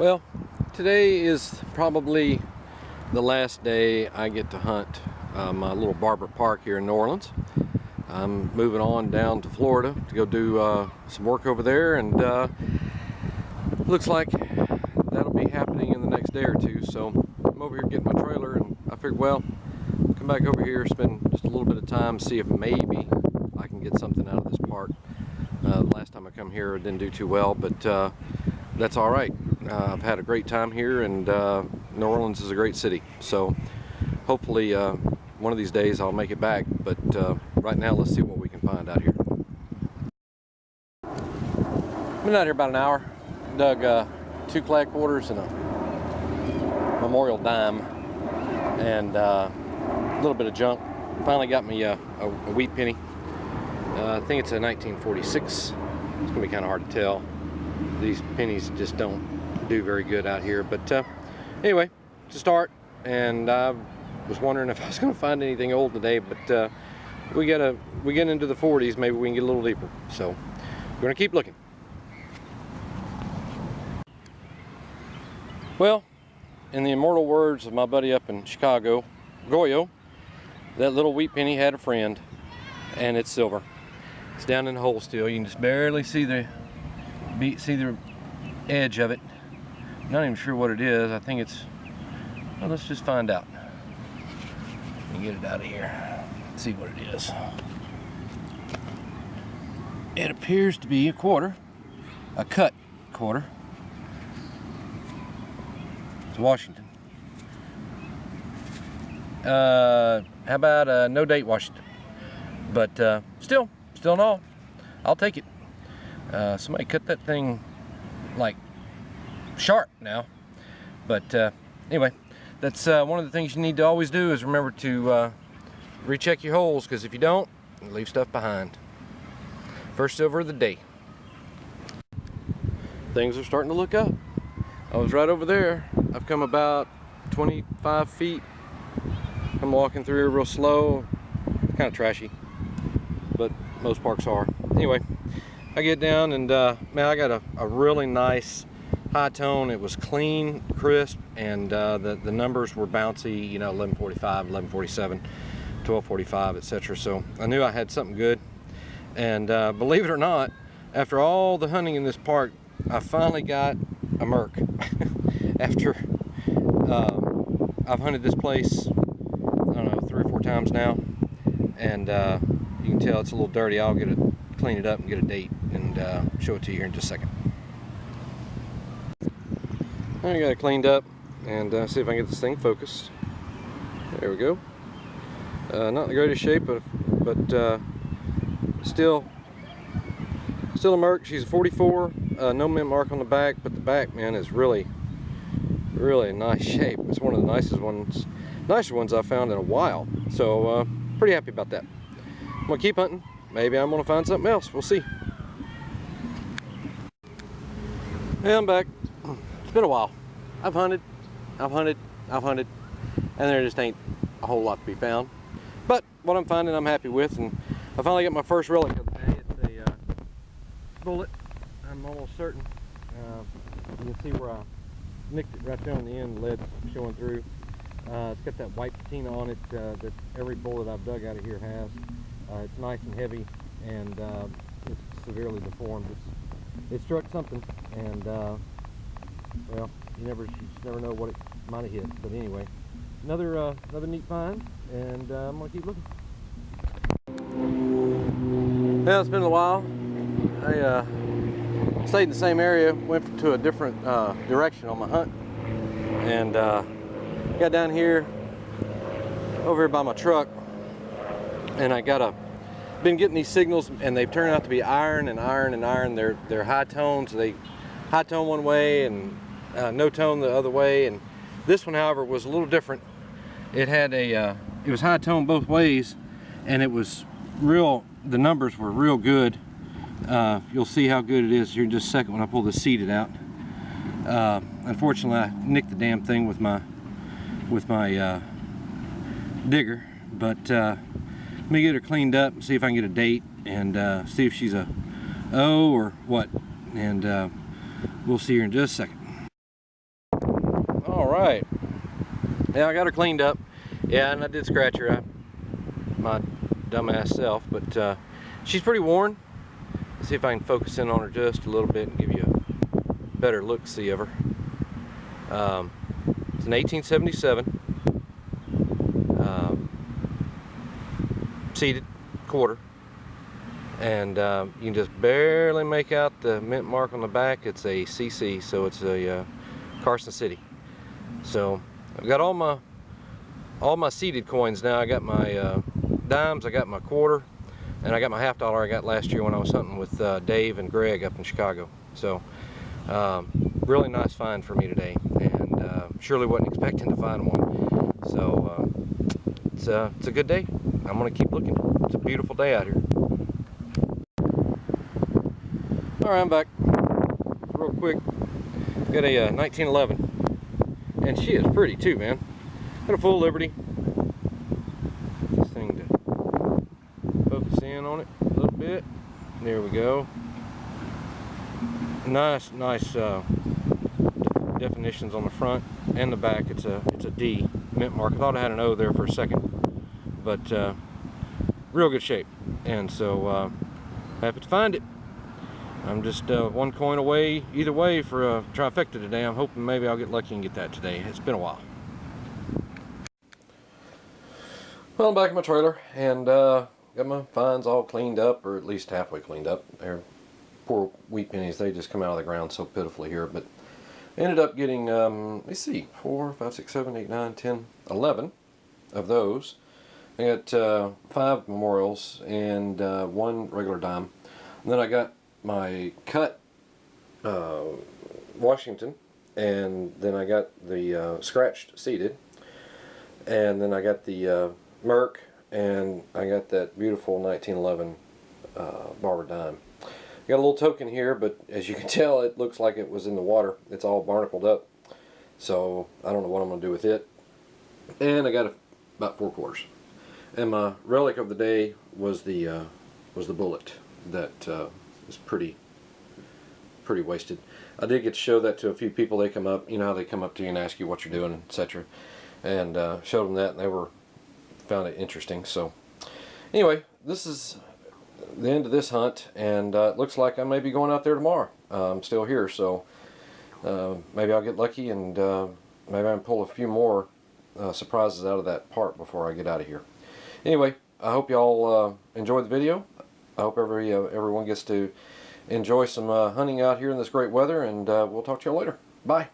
Well, today is probably the last day I get to hunt my little Barber Park here in New Orleans. I'm moving on down to Florida to go do some work over there, and looks like that'll be happening in the next day or two. So I'm over here getting my trailer, and I figured, well, come back over here, spend just a little bit of time, see if maybe I can get something out of this park. Last time I come here, it didn't do too well, but that's all right. I've had a great time here, and New Orleans is a great city. So hopefully one of these days I'll make it back, but right now let's see what we can find out here. Been out here about an hour. Dug 2 clay quarters and a memorial dime and a little bit of junk. Finally got me a wheat penny. I think it's a 1946. It's gonna be kind of hard to tell. These pennies just don't do very good out here, but anyway, to start. And I was wondering if I was going to find anything old today, but we get into the 40s, maybe we can get a little deeper. So we're going to keep looking. Well, in the immortal words of my buddy up in Chicago, Goyo, that little wheat penny had a friend, and it's silver. It's down in the hole still. You can just barely see the edge of it. Not even sure what it is. I think it's, well, let's just find out. Let me get it out of here. Let's see what it is. It appears to be a quarter, a cut quarter. It's Washington. How about no date Washington? But still in all, I'll take it. Somebody cut that thing like sharp now, but anyway, that's one of the things you need to always do, is remember to recheck your holes, because if you don't, you leave stuff behind. First silver of the day. Things are starting to look up. I was right over there. I've come about 25 feet. I'm walking through here real slow. Kind of trashy, but most parks are. Anyway, I get down, and man, I got a really nice high tone. It was clean, crisp, and the numbers were bouncy, you know, 1145, 1147, 1245, etc. So I knew I had something good. And believe it or not, after all the hunting in this park, I finally got a Merc. After I've hunted this place, I don't know, 3 or 4 times now, and you can tell it's a little dirty. I'll get it, clean it up, and get a date, and show it to you here in just a second. I got it cleaned up, and see if I can get this thing focused. There we go. Not in the greatest shape, but still a Merc. She's a 44. No mint mark on the back, but the back, man, is really nice shape. It's one of the nicer ones I've found in a while. So pretty happy about that. I'm gonna keep hunting. Maybe I'm gonna find something else. We'll see. Hey, I'm back. It's been a while. I've hunted, and there just ain't a whole lot to be found. But what I'm finding, I'm happy with, and I finally got my first relic of the day. It's a bullet. I'm almost certain. You can see where I nicked it right there on the end. The lead's showing through. It's got that white patina on it that every bullet I've dug out of here has. It's nice and heavy, and it's severely deformed. It struck something, and well, you just never know what it might have hit. But anyway, another neat find, and I'm gonna keep looking. Yeah, it's been a while. I stayed in the same area, went to a different direction on my hunt, and got down here, over here by my truck, and I been getting these signals, and they've turned out to be iron and iron and iron. They're high tones. They high tone one way and no tone the other way. And this one, however, was a little different. It had it was high tone both ways, and it was real. The numbers were real good. You'll see how good it is here in just a second when I pull the seated out. Unfortunately, I nicked the damn thing with my digger, but let me get her cleaned up and see if I can get a date, and see if she's a O or what, and we'll see her in just a second. right. Yeah, I got her cleaned up. Yeah, and I did scratch her, my dumbass self, but she's pretty worn. Let's see if I can focus in on her just a little bit and give you a better look-see of her. It's an 1877 seated quarter, and you can just barely make out the mint mark on the back. It's a CC, so it's a Carson City. So I've got all my seeded coins now. I got my dimes, I got my quarter, and I got my $50 I got last year when I was hunting with Dave and Greg up in Chicago. So really nice find for me today, and surely wasn't expecting to find one. So it's a good day. I'm gonna keep looking. It's a beautiful day out here. All right, I'm back. Real quick, got a 1911, and she is pretty too, man. Got a full Liberty. This thing to focus in on it a little bit. There we go. Nice definitions on the front and the back. It's a D mint mark. I thought I had an O there for a second, but real good shape, and so happy to find it. I'm just one coin away either way for a trifecta today. I'm hoping maybe I'll get lucky and get that today. It's been a while. Well, I'm back in my trailer, and got my finds all cleaned up, or at least halfway cleaned up. They're poor wheat pennies, they just come out of the ground so pitifully here, but ended up getting, let's see, 4, 5, 6, 7, 8, 9, 10, 11 of those. I got 5 memorials and 1 regular dime. And then I got my cut Washington, and then I got the scratched seeded, and then I got the Merc, and I got that beautiful 1911 barber dime. Got a little token here, but as you can tell, it looks like it was in the water. It's all barnacled up, so I don't know what I'm going to do with it. And I got about 4 quarters. And my relic of the day was the bullet that is pretty wasted. I did get to show that to a few people. They come up, you know how they come up to you and ask you what you're doing, etc. And showed them that, and they found it interesting. So anyway, this is the end of this hunt, and it looks like I may be going out there tomorrow. I'm still here, so maybe I'll get lucky, and maybe I can pull a few more surprises out of that part before I get out of here. Anyway, I hope y'all enjoyed the video. I hope everyone gets to enjoy some hunting out here in this great weather, and we'll talk to y'all later. Bye.